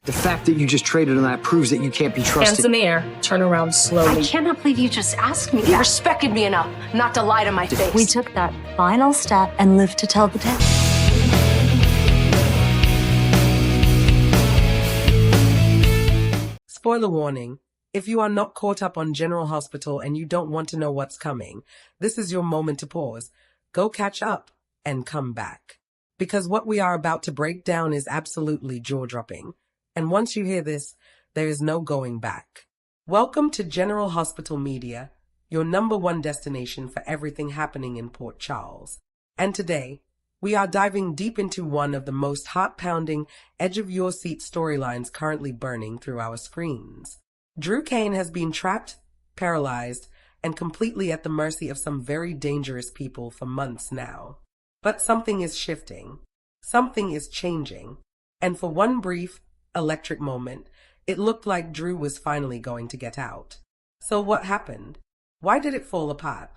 The fact that you just traded on that proves that you can't be trusted. Hands in the air. Turn around slowly. I cannot believe you just asked me You that. respected me enough not to lie to my face. We took that final step and lived to tell the tale. Spoiler warning. If you are not caught up on General Hospital and you don't want to know what's coming, this is your moment to pause. Go catch up and come back. Because what we are about to break down is absolutely jaw-dropping. And once you hear this, there is no going back. Welcome to General Hospital Media, your #1 destination for everything happening in Port Charles. And today, we are diving deep into one of the most heart-pounding, edge-of-your-seat storylines currently burning through our screens. Drew Kane has been trapped, paralyzed, and completely at the mercy of some very dangerous people for months now. But something is shifting. Something is changing. And for one brief, electric moment, it looked like Drew was finally going to get out. So what happened? Why did it fall apart?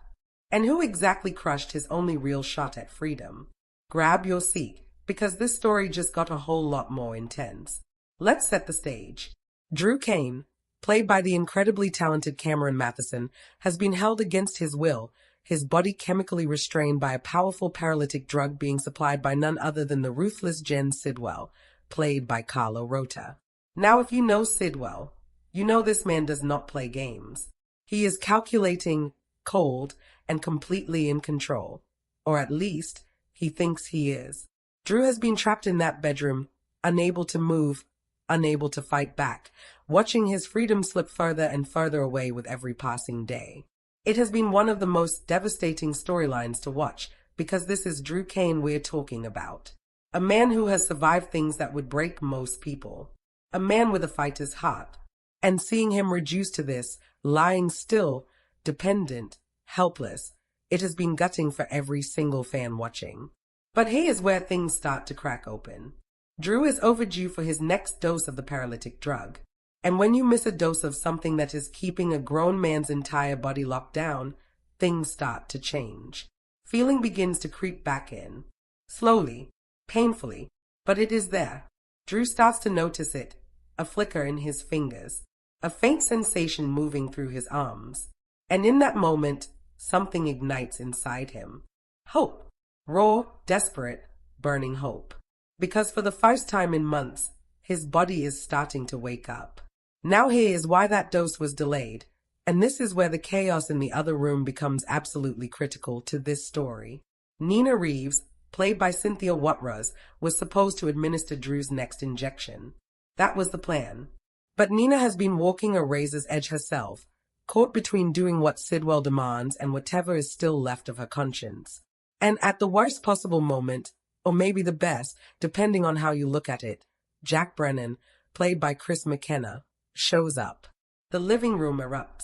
And who exactly crushed his only real shot at freedom? Grab your seat, because this story just got a whole lot more intense. Let's set the stage. Drew Kane, played by the incredibly talented Cameron Matheson, has been held against his will, his body chemically restrained by a powerful paralytic drug being supplied by none other than the ruthless Jen Sidwell, played by Carlo Rota. Now, if you know Sidwell, you know this man does not play games. He is calculating, cold, and completely in control. Or at least, he thinks he is. Drew has been trapped in that bedroom, unable to move, unable to fight back, watching his freedom slip further and further away with every passing day. It has been one of the most devastating storylines to watch, because this is Drew Kane we're talking about. A man who has survived things that would break most people. A man with a fighter's heart. And seeing him reduced to this, lying still, dependent, helpless, it has been gutting for every single fan watching. But here's where things start to crack open. Drew is overdue for his next dose of the paralytic drug. And when you miss a dose of something that is keeping a grown man's entire body locked down, things start to change. Feeling begins to creep back in. Slowly, painfully, but it is there. Drew starts to notice it, a flicker in his fingers, a faint sensation moving through his arms. And in that moment, something ignites inside him. Hope. Raw, desperate, burning hope. Because for the first time in months, his body is starting to wake up. Now here is why that dose was delayed, and this is where the chaos in the other room becomes absolutely critical to this story. Nina Reeves, played by Cynthia Watras, was supposed to administer Drew's next injection. That was the plan. But Nina has been walking a razor's edge herself, caught between doing what Sidwell demands and whatever is still left of her conscience. And at the worst possible moment, or maybe the best, depending on how you look at it, Jack Brennan, played by Chris McKenna, shows up. The living room erupts.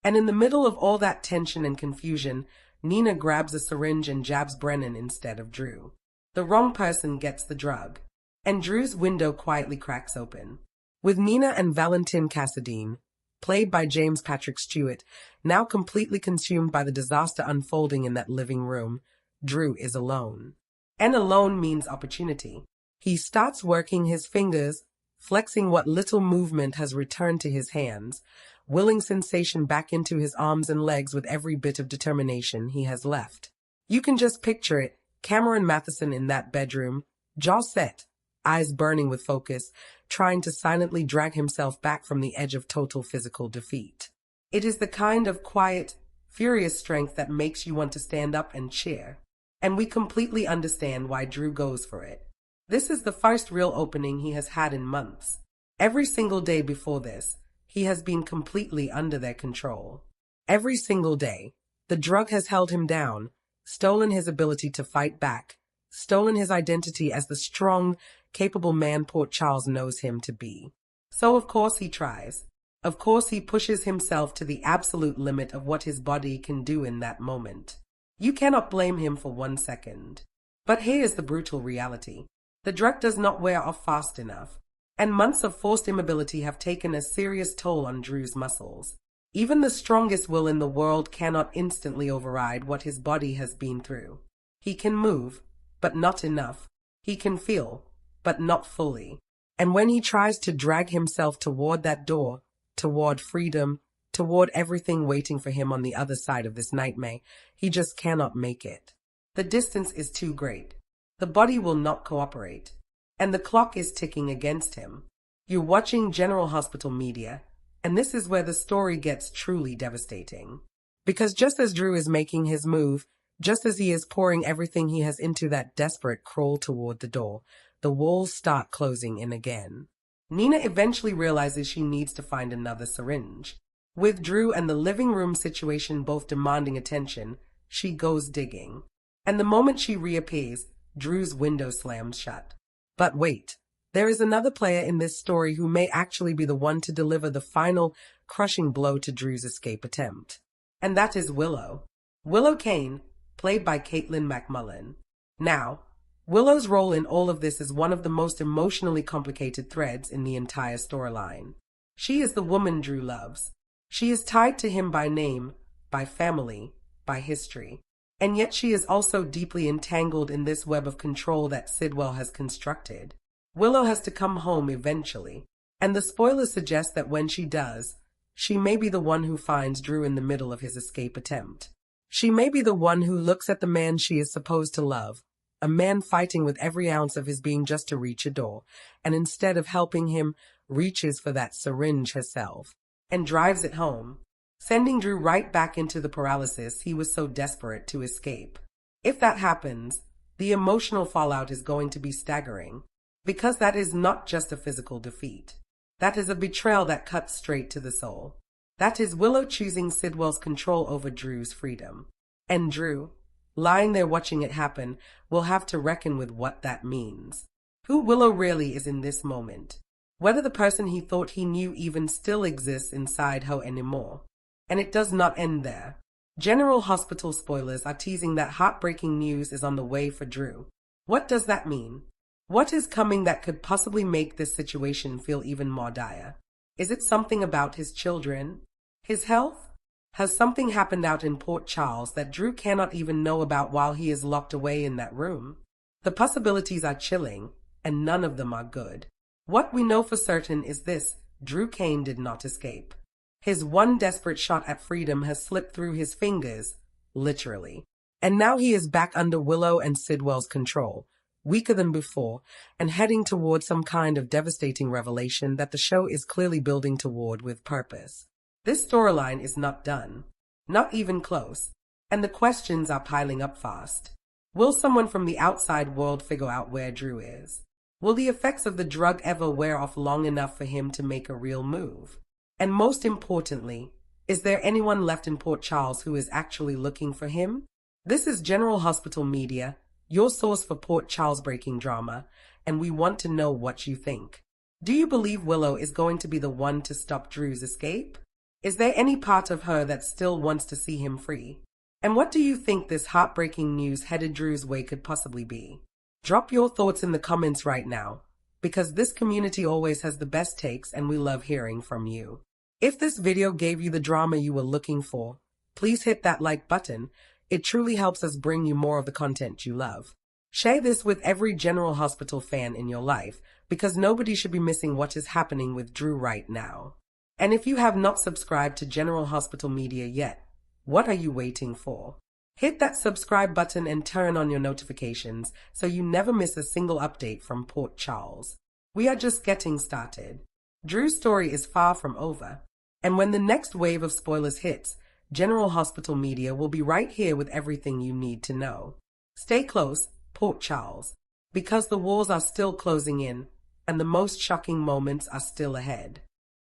And in the middle of all that tension and confusion, Nina grabs a syringe and jabs Brennan instead of Drew. The wrong person gets the drug. And Drew's window quietly cracks open. With Nina and Valentin Cassadine, played by James Patrick Stewart, now completely consumed by the disaster unfolding in that living room, Drew is alone. And alone means opportunity. He starts working his fingers, flexing what little movement has returned to his hands, willing sensation back into his arms and legs with every bit of determination he has left. You can just picture it, Cameron Matheson in that bedroom, jaw set, eyes burning with focus, trying to silently drag himself back from the edge of total physical defeat. It is the kind of quiet, furious strength that makes you want to stand up and cheer. And we completely understand why Drew goes for it. This is the first real opening he has had in months. Every single day before this, he has been completely under their control. Every single day, the drug has held him down, stolen his ability to fight back, stolen his identity as the strong, capable man Port Charles knows him to be. So of course he tries. Of course he pushes himself to the absolute limit of what his body can do in that moment. You cannot blame him for 1 second. But here is the brutal reality. The drug does not wear off fast enough, and months of forced immobility have taken a serious toll on Drew's muscles. Even the strongest will in the world cannot instantly override what his body has been through. He can move, but not enough. He can feel, but not fully. And when he tries to drag himself toward that door, toward freedom, toward everything waiting for him on the other side of this nightmare, he just cannot make it. The distance is too great. The body will not cooperate. And the clock is ticking against him. You're watching General Hospital Media, and this is where the story gets truly devastating. Because just as Drew is making his move, just as he is pouring everything he has into that desperate crawl toward the door, the walls start closing in again. Nina eventually realizes she needs to find another syringe. With Drew and the living room situation both demanding attention, she goes digging. And the moment she reappears, Drew's window slams shut. But wait, there is another player in this story who may actually be the one to deliver the final, crushing blow to Drew's escape attempt. And that is Willow. Willow Kane, played by Caitlin McMullen. Now, Willow's role in all of this is one of the most emotionally complicated threads in the entire storyline. She is the woman Drew loves. She is tied to him by name, by family, by history. And yet she is also deeply entangled in this web of control that Sidwell has constructed. Willow has to come home eventually, and the spoilers suggest that when she does, she may be the one who finds Drew in the middle of his escape attempt. She may be the one who looks at the man she is supposed to love, a man fighting with every ounce of his being just to reach a door, and instead of helping him, reaches for that syringe herself, and drives it home, sending Drew right back into the paralysis he was so desperate to escape. If that happens, the emotional fallout is going to be staggering, because that is not just a physical defeat. That is a betrayal that cuts straight to the soul. That is Willow choosing Sidwell's control over Drew's freedom. And Drew, lying there watching it happen, will have to reckon with what that means. Who Willow really is in this moment. Whether the person he thought he knew even still exists inside her anymore. And it does not end there. General Hospital spoilers are teasing that heartbreaking news is on the way for Drew. What does that mean? What is coming that could possibly make this situation feel even more dire? Is it something about his children? His health? Has something happened out in Port Charles that Drew cannot even know about while he is locked away in that room? The possibilities are chilling, and none of them are good. What we know for certain is this: Drew Kane did not escape. His one desperate shot at freedom has slipped through his fingers, literally. And now he is back under Willow and Sidwell's control, weaker than before, and heading toward some kind of devastating revelation that the show is clearly building toward with purpose. This storyline is not done, not even close, and the questions are piling up fast. Will someone from the outside world figure out where Drew is? Will the effects of the drug ever wear off long enough for him to make a real move? And most importantly, is there anyone left in Port Charles who is actually looking for him? This is General Hospital Media, your source for Port Charles breaking drama, and we want to know what you think. Do you believe Willow is going to be the one to stop Drew's escape? Is there any part of her that still wants to see him free? And what do you think this heartbreaking news headed Drew's way could possibly be? Drop your thoughts in the comments right now, because this community always has the best takes and we love hearing from you. If this video gave you the drama you were looking for, please hit that like button. It truly helps us bring you more of the content you love. Share this with every General Hospital fan in your life, because nobody should be missing what is happening with Drew right now. And if you have not subscribed to General Hospital Media yet, what are you waiting for? Hit that subscribe button and turn on your notifications so you never miss a single update from Port Charles. We are just getting started. Drew's story is far from over. And when the next wave of spoilers hits, General Hospital Media will be right here with everything you need to know. Stay close, Port Charles, because the walls are still closing in and the most shocking moments are still ahead.